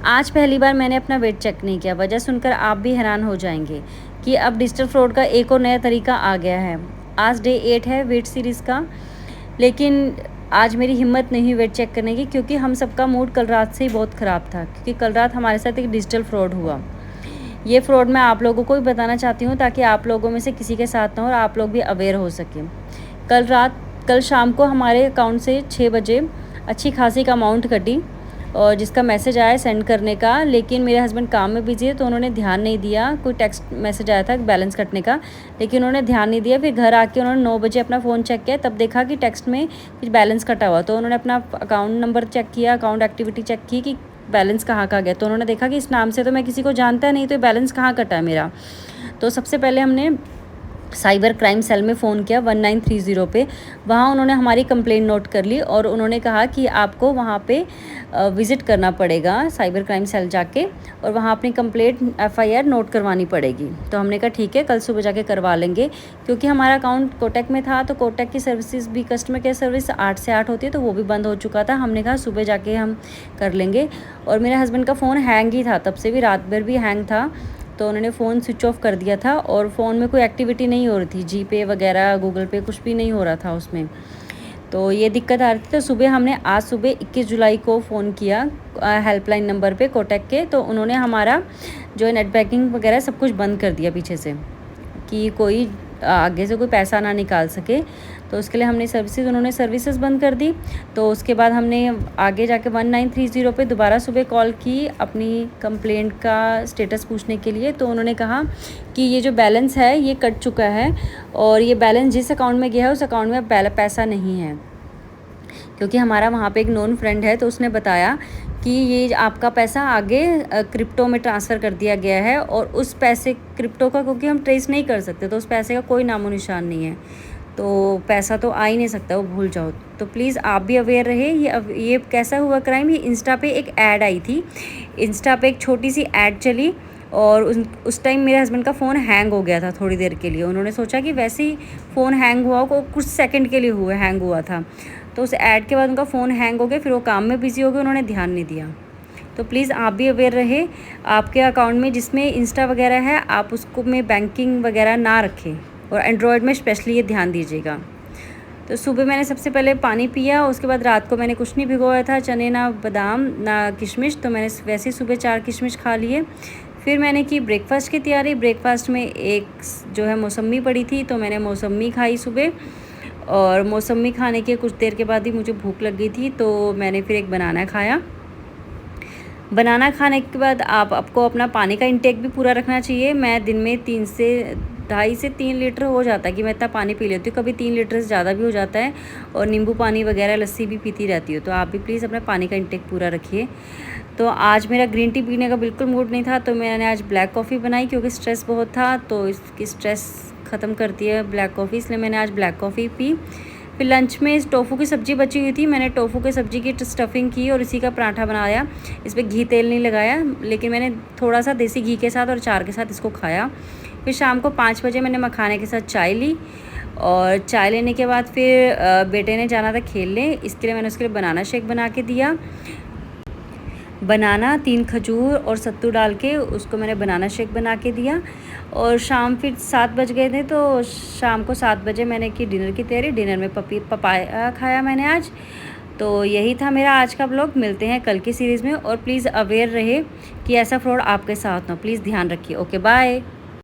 आज पहली बार मैंने अपना वेट चेक नहीं किया। वजह सुनकर आप भी हैरान हो जाएंगे कि अब डिजिटल फ्रॉड का एक और नया तरीका आ गया है। आज डे 8 है वेट सीरीज़ का, लेकिन आज मेरी हिम्मत नहीं हुई वेट चेक करने की, क्योंकि हम सबका मूड कल रात से ही बहुत ख़राब था, क्योंकि कल रात हमारे साथ एक डिजिटल फ्रॉड हुआ। ये फ्रॉड मैं आप लोगों को भी बताना चाहती हूँ, ताकि आप लोगों में से किसी के साथ ना हो और आप लोग भी अवेयर हो सकें। कल शाम को हमारे अकाउंट से 6 बजे अच्छी खासी एक अमाउंट कटी, और जिसका मैसेज आया सेंड करने का, लेकिन मेरे हस्बैंड काम में बिजी है तो उन्होंने ध्यान नहीं दिया। कोई टेक्स्ट मैसेज आया था बैलेंस कटने का, लेकिन उन्होंने ध्यान नहीं दिया। फिर घर आके उन्होंने 9 बजे अपना फ़ोन चेक किया, तब देखा कि टेक्स्ट में कुछ बैलेंस कटा हुआ। तो उन्होंने अपना अकाउंट नंबर चेक किया, अकाउंट एक्टिविटी चेक की कि बैलेंस कहाँ गया। तो उन्होंने देखा कि इस नाम से तो मैं किसी को जानता नहीं, तो बैलेंस कहाँ कटा है मेरा। तो सबसे पहले हमने साइबर क्राइम सेल में फ़ोन किया 1930 पे। वहाँ उन्होंने हमारी कंप्लेंट नोट कर ली और उन्होंने कहा कि आपको वहाँ पे विज़िट करना पड़ेगा साइबर क्राइम सेल जाके, और वहाँ अपनी कंप्लेंट एफआईआर नोट करवानी पड़ेगी। तो हमने कहा ठीक है, कल सुबह जाके करवा लेंगे, क्योंकि हमारा अकाउंट कोटक में था। तो कोटक की सर्विसेज भी, कस्टमर केयर सर्विस 8 से 8 होती है, तो वो भी बंद हो चुका था। हमने कहा सुबह जाके हम कर लेंगे। और मेरे हस्बैंड का फ़ोन हैंग ही था, तब से भी रात भर भी हैंग था। तो उन्होंने फ़ोन स्विच ऑफ कर दिया था और फ़ोन में कोई एक्टिविटी नहीं हो रही थी, जीपे वगैरह गूगल पे कुछ भी नहीं हो रहा था उसमें। तो ये दिक्कत आ रही थी। तो सुबह हमने आज सुबह 21 जुलाई को फ़ोन किया हेल्पलाइन नंबर पे कोटक के। तो उन्होंने हमारा जो नेट बैंकिंग वगैरह सब कुछ बंद कर दिया पीछे से, कि कोई आगे से कोई पैसा ना निकाल सके। तो उसके लिए हमने उन्होंने सर्विसेज बंद कर दी। तो उसके बाद हमने आगे जाके 1930 पे दोबारा सुबह कॉल की अपनी कंप्लेंट का स्टेटस पूछने के लिए। तो उन्होंने कहा कि ये जो बैलेंस है ये कट चुका है, और ये बैलेंस जिस अकाउंट में गया है उस अकाउंट में पैसा नहीं है। क्योंकि हमारा वहाँ पे एक नोन फ्रेंड है, तो उसने बताया कि ये आपका पैसा आगे क्रिप्टो में ट्रांसफ़र कर दिया गया है, और उस पैसे क्रिप्टो का क्योंकि हम ट्रेस नहीं कर सकते, तो उस पैसे का कोई नामो निशान नहीं है। तो पैसा तो आ ही नहीं सकता, वो भूल जाओ। तो प्लीज़ आप भी अवेयर रहे। ये कैसा हुआ क्राइम, ये इंस्टा पे एक ऐड आई थी। इंस्टा पे एक छोटी सी ऐड चली, और उस टाइम मेरे हस्बैंड का फ़ोन हैंग हो गया था थोड़ी देर के लिए। उन्होंने सोचा कि वैसे ही फ़ोन हैंग हुआ, को कुछ सेकंड के लिए हैंग हुआ था। तो उस ऐड के बाद उनका फ़ोन हैंग हो गया, फिर वो काम में बिज़ी हो गए, उन्होंने ध्यान नहीं दिया। तो प्लीज़ आप भी अवेयर रहे। आपके अकाउंट में जिसमें इंस्टा वगैरह है, आप उसको में बैंकिंग वगैरह ना रखें, और एंड्रॉयड में स्पेशली ये ध्यान दीजिएगा। तो सुबह मैंने सबसे पहले पानी पिया, उसके बाद रात को मैंने कुछ नहीं भिगोया था, चने ना बादाम ना किशमिश। तो मैंने वैसे ही सुबह 4 किशमिश खा लिए। फिर मैंने की ब्रेकफास्ट की तैयारी। ब्रेकफास्ट में एक जो है मौसम्मी पड़ी थी, तो मैंने मौसम्मी खाई सुबह। और मौसम्मी खाने के कुछ देर के बाद ही मुझे भूख लग गई थी, तो मैंने फिर एक बनाना खाया। बनाना खाने के बाद आपको अपना पानी का इंटेक भी पूरा रखना चाहिए। मैं दिन में 2.5 से 3 लीटर हो जाता है कि मैं इतना पानी पी लेती हूँ। कभी 3 लीटर से ज़्यादा भी हो जाता है, और नींबू पानी वगैरह लस्सी भी पीती रहती हूँ। तो आप भी प्लीज़ अपना पानी का इंटेक पूरा रखिए। तो आज मेरा ग्रीन टी पीने का बिल्कुल मूड नहीं था, तो मैंने आज ब्लैक कॉफ़ी बनाई, क्योंकि स्ट्रेस बहुत था, तो इसकी स्ट्रेस ख़त्म करती है ब्लैक कॉफ़ी, इसलिए मैंने आज ब्लैक कॉफ़ी पी। फिर लंच में टोफू की सब्ज़ी बची हुई थी, मैंने टोफू की सब्ज़ी की स्टफिंग की और इसी का पराठा बनाया। इस पर घी तेल नहीं लगाया, लेकिन मैंने थोड़ा सा देसी घी के साथ और चार के साथ इसको खाया। फिर शाम को 5 बजे मैंने मखाने के साथ चाय ली, और चाय लेने के बाद फिर बेटे ने जाना था खेलने, इसके लिए मैंने उसके लिए बनाना शेक बना के दिया। बनाना, 3 खजूर और सत्तू डाल के उसको मैंने बनाना शेक बना के दिया। और शाम फिर 7 बज गए थे, तो शाम को 7 बजे मैंने की डिनर की तैयारी। डिनर में पपाया खाया मैंने आज। तो यही था मेरा आज का ब्लॉग। मिलते हैं कल की सीरीज़ में, और प्लीज़ अवेयर रहे कि ऐसा फ्रॉड आपके साथ ना हो। प्लीज़ ध्यान रखिए। Okay, bye.